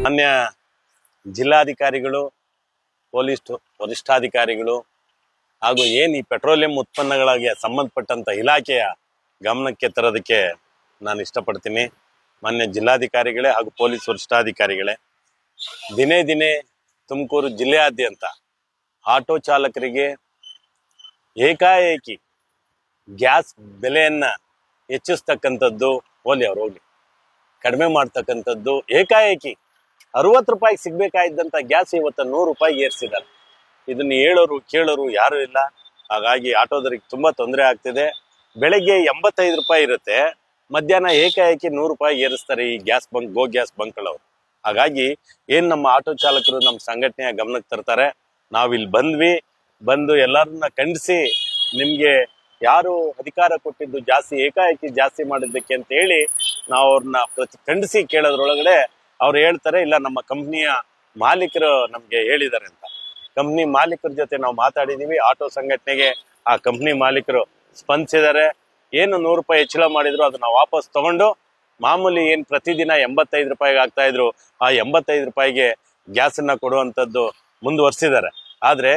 ಮಾನ್ಯ ಜಿಲ್ಲಾಧಿಕಾರಿಗಳು, ಪೊಲೀಸ್ ವರಿಷ್ಠಾಧಿಕಾರಿಗಳು ಹಾಗೂ ಏನು ಈ ಪೆಟ್ರೋಲಿಯಂ ಉತ್ಪನ್ನಗಳಿಗೆ ಸಂಬಂಧಪಟ್ಟಂತ ಇಲಾಖೆಯ ಗಮನಕ್ಕೆ ತರೋದಕ್ಕೆ ನಾನು ಇಷ್ಟಪಡ್ತೀನಿ. ಮಾನ್ಯ ಜಿಲ್ಲಾಧಿಕಾರಿಗಳೇ ಹಾಗೂ ಪೊಲೀಸ್ ವರಿಷ್ಠಾಧಿಕಾರಿಗಳೇ, ದಿನೇ ದಿನೇ ತುಮಕೂರು ಜಿಲ್ಲೆಯಾದ್ಯಂತ ಆಟೋ ಚಾಲಕರಿಗೆ ಏಕಾಏಕಿ ಗ್ಯಾಸ್ ಬೆಲೆಯನ್ನ ಹೆಚ್ಚಿಸ್ತಕ್ಕಂಥದ್ದು, ಹೋಗ್ಲಿ ಕಡಿಮೆ ಮಾಡ್ತಕ್ಕಂಥದ್ದು, ಏಕಾಏಕಿ 60 ರೂಪಾಯಿಗೆ ಸಿಗ್ಬೇಕಾಗಿದ್ದಂತ ಗ್ಯಾಸ್ ಇವತ್ತು 100 ರೂಪಾಯಿಗೆ ಏರಿಸಿದ್ದಾರೆ. ಇದನ್ನ ಹೇಳೋರು ಕೇಳೋರು ಯಾರು ಇಲ್ಲ. ಹಾಗಾಗಿ ಆಟೋದರಿಗೆ ತುಂಬಾ ತೊಂದರೆ ಆಗ್ತಿದೆ. ಬೆಳಗ್ಗೆ 85 ರೂಪಾಯಿ ಇರುತ್ತೆ, ಮಧ್ಯಾಹ್ನ ಏಕಾಏಕಿ 100 ರೂಪಾಯಿಗೆ ಏರಿಸ್ತಾರೆ ಈ ಗ್ಯಾಸ್ ಬಂಕ್, ಗೋ ಗ್ಯಾಸ್ ಬಂಕ್ಗಳವರು. ಹಾಗಾಗಿ ಏನ್ ನಮ್ಮ ಆಟೋ ಚಾಲಕರು ನಮ್ಮ ಸಂಘಟನೆಯ ಗಮನಕ್ಕೆ ತರ್ತಾರೆ. ನಾವಿಲ್ಲಿ ಬಂದು ಎಲ್ಲರನ್ನ ಖಂಡಿಸಿ, ನಿಮ್ಗೆ ಯಾರು ಅಧಿಕಾರ ಕೊಟ್ಟಿದ್ದು ಜಾಸ್ತಿ ಏಕಾಏಕಿ ಜಾಸ್ತಿ ಮಾಡಿದ್ದಕ್ಕೆ ಅಂತ ಹೇಳಿ ನಾವು ಅವ್ರನ್ನ ಖಂಡಿಸಿ ಕೇಳೋದ್ರೊಳಗಡೆ ಅವ್ರು ಹೇಳ್ತಾರೆ, ಇಲ್ಲ ನಮ್ಮ ಕಂಪ್ನಿಯ ಮಾಲೀಕರು ನಮ್ಗೆ ಹೇಳಿದ್ದಾರೆ ಅಂತ. ಕಂಪ್ನಿ ಮಾಲೀಕರ ಜೊತೆ ನಾವು ಮಾತಾಡಿದೀವಿ. ಆಟೋ ಸಂಘಟನೆಗೆ ಆ ಕಂಪ್ನಿ ಮಾಲೀಕರು ಸ್ಪಂದಿಸಿದ್ದಾರೆ. ಏನು 100 ರೂಪಾಯಿ ಹೆಚ್ಚಳ ಮಾಡಿದ್ರು ಅದನ್ನ ವಾಪಸ್ ತಗೊಂಡು ಮಾಮೂಲಿ ಏನ್ ಪ್ರತಿದಿನ 85 ರೂಪಾಯಿಗೆ ಆಗ್ತಾ ಇದ್ರು ಆ 85 ರೂಪಾಯಿಗೆ ಗ್ಯಾಸನ್ನ ಕೊಡುವಂತದ್ದು ಮುಂದುವರ್ಸಿದ್ದಾರೆ. ಆದ್ರೆ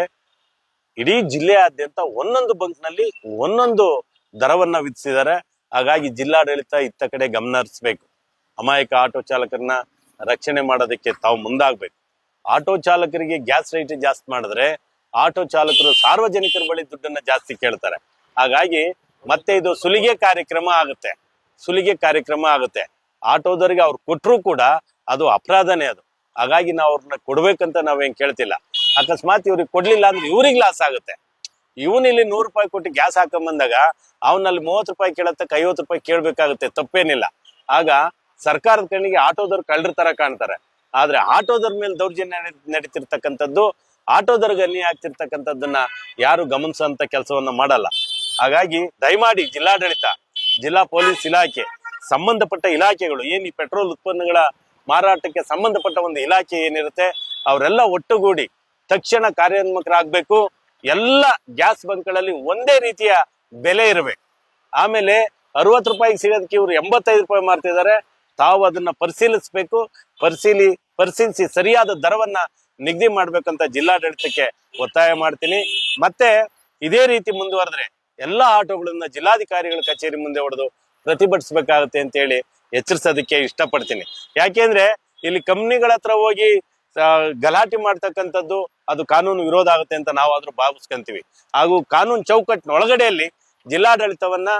ಇಡೀ ಜಿಲ್ಲೆಯಾದ್ಯಂತ ಒಂದೊಂದು ಬಂಕ್ನಲ್ಲಿ ಒಂದೊಂದು ದರವನ್ನ ವಿಧಿಸಿದ್ದಾರೆ. ಹಾಗಾಗಿ ಜಿಲ್ಲಾಡಳಿತ ಇತ್ತ ಕಡೆ ಗಮನ ಹರಿಸಬೇಕು. ಅಮಾಯಕ ಆಟೋ ಚಾಲಕರನ್ನ ರಕ್ಷಣೆ ಮಾಡೋದಕ್ಕೆ ತಾವು ಮುಂದಾಗಬೇಕು. ಆಟೋ ಚಾಲಕರಿಗೆ ಗ್ಯಾಸ್ ರೇಟ್ ಜಾಸ್ತಿ ಮಾಡಿದ್ರೆ ಆಟೋ ಚಾಲಕರು ಸಾರ್ವಜನಿಕರ ಬಳಿ ದುಡ್ಡನ್ನ ಜಾಸ್ತಿ ಕೇಳ್ತಾರೆ. ಹಾಗಾಗಿ ಮತ್ತೆ ಇದು ಸುಲಿಗೆ ಕಾರ್ಯಕ್ರಮ ಆಗುತ್ತೆ. ಆಟೋದವರಿಗೆ ಅವ್ರು ಕೊಟ್ಟರು ಕೂಡ ಅದು ಅಪರಾಧನೇ ಅದು. ಹಾಗಾಗಿ ನಾವು ಅವ್ರನ್ನ ಕೊಡ್ಬೇಕಂತ ನಾವೇನ್ ಕೇಳ್ತಿಲ್ಲ. ಅಕಸ್ಮಾತ್ ಇವ್ರಿಗೆ ಕೊಡ್ಲಿಲ್ಲ ಅಂದ್ರೆ ಇವ್ರಿಗೆ ಲಾಸ್ ಆಗುತ್ತೆ. ಇವನಿಲ್ಲಿ 100 ರೂಪಾಯಿ ಕೊಟ್ಟು ಗ್ಯಾಸ್ ಹಾಕೊಂಬಂದಾಗ ಅವನಲ್ಲಿ 30 ರೂಪಾಯಿ ಕೇಳತ್ತಕ್ಕೆ 50 ರೂಪಾಯಿ ಕೇಳ್ಬೇಕಾಗುತ್ತೆ, ತಪ್ಪೇನಿಲ್ಲ. ಆಗ ಸರ್ಕಾರದ ಕಣ್ಣಿಗೆ ಆಟೋದವ್ರು ಕಳ್ಳರ ತರ ಕಾಣ್ತಾರೆ. ಆದ್ರೆ ಆಟೋದವ್ರ ಮೇಲೆ ದೌರ್ಜನ್ಯ ನಡೀತಿರ್ತಕ್ಕಂಥದ್ದು, ಆಟೋದವ್ರಿಗೆ ಅನ್ಯಾಯ ಆಗ್ತಿರ್ತಕ್ಕಂಥದ್ದನ್ನ ಯಾರು ಗಮನಿಸುವಂತ ಕೆಲಸವನ್ನ ಮಾಡಲ್ಲ. ಹಾಗಾಗಿ ದಯಮಾಡಿ ಜಿಲ್ಲಾಡಳಿತ, ಜಿಲ್ಲಾ ಪೊಲೀಸ್ ಇಲಾಖೆ, ಸಂಬಂಧಪಟ್ಟ ಇಲಾಖೆಗಳು, ಏನ್ ಈ ಪೆಟ್ರೋಲ್ ಉತ್ಪನ್ನಗಳ ಮಾರಾಟಕ್ಕೆ ಸಂಬಂಧಪಟ್ಟ ಒಂದು ಇಲಾಖೆ ಏನಿರುತ್ತೆ ಅವರೆಲ್ಲ ಒಟ್ಟುಗೂಡಿ ತಕ್ಷಣ ಕಾರ್ಯೋನ್ಮುಖರಾಗಬೇಕು. ಎಲ್ಲ ಗ್ಯಾಸ್ ಬಂಕ್ಗಳಲ್ಲಿ ಒಂದೇ ರೀತಿಯ ಬೆಲೆ ಇರಬೇಕು. ಆಮೇಲೆ 60 ರೂಪಾಯಿಗೆ ಸಿಗೋದಕ್ಕೆ ಇವರು 85 ರೂಪಾಯಿ ಮಾರ್ತಿದ್ದಾರೆ. ತಾವು ಅದನ್ನ ಪರಿಶೀಲಿಸಬೇಕು. ಪರಿಶೀಲಿಸಿ ಸರಿಯಾದ ದರವನ್ನ ನಿಗದಿ ಮಾಡ್ಬೇಕಂತ ಜಿಲ್ಲಾಡಳಿತಕ್ಕೆ ಒತ್ತಾಯ ಮಾಡ್ತೀನಿ. ಮತ್ತೆ ಇದೇ ರೀತಿ ಮುಂದುವರೆದ್ರೆ ಎಲ್ಲಾ ಆಟೋಗಳನ್ನ ಜಿಲ್ಲಾಧಿಕಾರಿಗಳ ಕಚೇರಿ ಮುಂದೆ ಹೊಡೆದು ಪ್ರತಿಭಟಿಸಬೇಕಾಗುತ್ತೆ ಅಂತ ಹೇಳಿ ಎಚ್ಚರಿಸೋದಕ್ಕೆ ಇಷ್ಟಪಡ್ತೀನಿ. ಯಾಕೆಂದ್ರೆ ಇಲ್ಲಿ ಕಂಪ್ನಿಗಳ ಹತ್ರ ಹೋಗಿ ಗಲಾಟೆ ಮಾಡ್ತಕ್ಕಂಥದ್ದು ಅದು ಕಾನೂನು ವಿರೋಧ ಆಗುತ್ತೆ ಅಂತ ನಾವಾದ್ರೂ ಭಾವಿಸ್ಕೊಂತೀವಿ. ಹಾಗೂ ಕಾನೂನು ಚೌಕಟ್ಟಿನ ಒಳಗಡೆಯಲ್ಲಿ ಜಿಲ್ಲಾಡಳಿತವನ್ನ,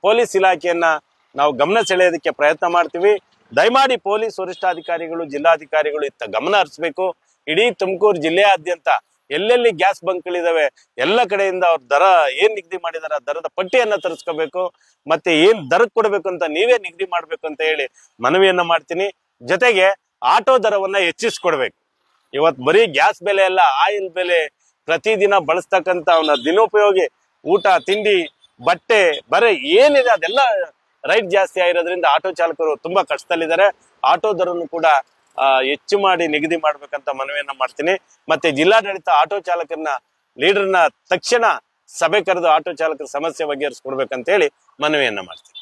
ಪೊಲೀಸ್ ಇಲಾಖೆಯನ್ನ ನಾವು ಗಮನ ಸೆಳೆಯೋದಕ್ಕೆ ಪ್ರಯತ್ನ ಮಾಡ್ತೀವಿ. ದಯಮಾಡಿ ಪೊಲೀಸ್ ವರಿಷ್ಠಾಧಿಕಾರಿಗಳು, ಜಿಲ್ಲಾಧಿಕಾರಿಗಳು ಇತ್ತ ಗಮನ ಹರಿಸಬೇಕು. ಇಡೀ ತುಮಕೂರು ಜಿಲ್ಲೆಯಾದ್ಯಂತ ಎಲ್ಲೆಲ್ಲಿ ಗ್ಯಾಸ್ ಬಂಕ್ಗಳಿದಾವೆ ಎಲ್ಲ ಕಡೆಯಿಂದ ಅವ್ರ ದರ ಏನ್ ನಿಗದಿ ಮಾಡಿದಾರೆ ಆ ದರದ ಪಟ್ಟಿಯನ್ನ ತರಿಸ್ಕೋಬೇಕು. ಮತ್ತೆ ಏನ್ ದರಕ್ಕೆ ಕೊಡ್ಬೇಕು ಅಂತ ನೀವೇ ನಿಗದಿ ಮಾಡ್ಬೇಕು ಅಂತ ಹೇಳಿ ಮನವಿಯನ್ನ ಮಾಡ್ತೀನಿ. ಜೊತೆಗೆ ಆಟೋ ದರವನ್ನ ಹೆಚ್ಚಿಸ್ಕೊಡ್ಬೇಕು. ಇವತ್ ಬರೀ ಗ್ಯಾಸ್ ಬೆಲೆ ಅಲ್ಲ, ಆಯಿಲ್ ಬೆಲೆ, ಪ್ರತಿದಿನ ಬಳಸ್ತಕ್ಕಂತ ಅವನ ದಿನೋಪಯೋಗಿ ಊಟ, ತಿಂಡಿ, ಬಟ್ಟೆ, ಬರೆ ಏನಿದೆ ಅದೆಲ್ಲ ರೈಟ್ ಜಾಸ್ತಿ ಆಗಿರೋದ್ರಿಂದ ಆಟೋ ಚಾಲಕರು ತುಂಬಾ ಕಷ್ಟದಲ್ಲಿದ್ದಾರೆ. ಆಟೋ ದರನ್ನು ಕೂಡ ಹೆಚ್ಚು ಮಾಡಿ ನಿಗದಿ ಮಾಡ್ಬೇಕಂತ ಮನವಿಯನ್ನ ಮಾಡ್ತೀನಿ. ಮತ್ತೆ ಜಿಲ್ಲಾಡಳಿತ ಆಟೋ ಚಾಲಕರನ್ನ ಲೀಡರ್ನ ತಕ್ಷಣ ಸಭೆ ಕರೆದು ಆಟೋ ಚಾಲಕರ ಸಮಸ್ಯೆ ಬಗೆಹರಿಸ್ಕೊಡ್ಬೇಕಂತ ಹೇಳಿ ಮನವಿಯನ್ನ ಮಾಡ್ತೀನಿ.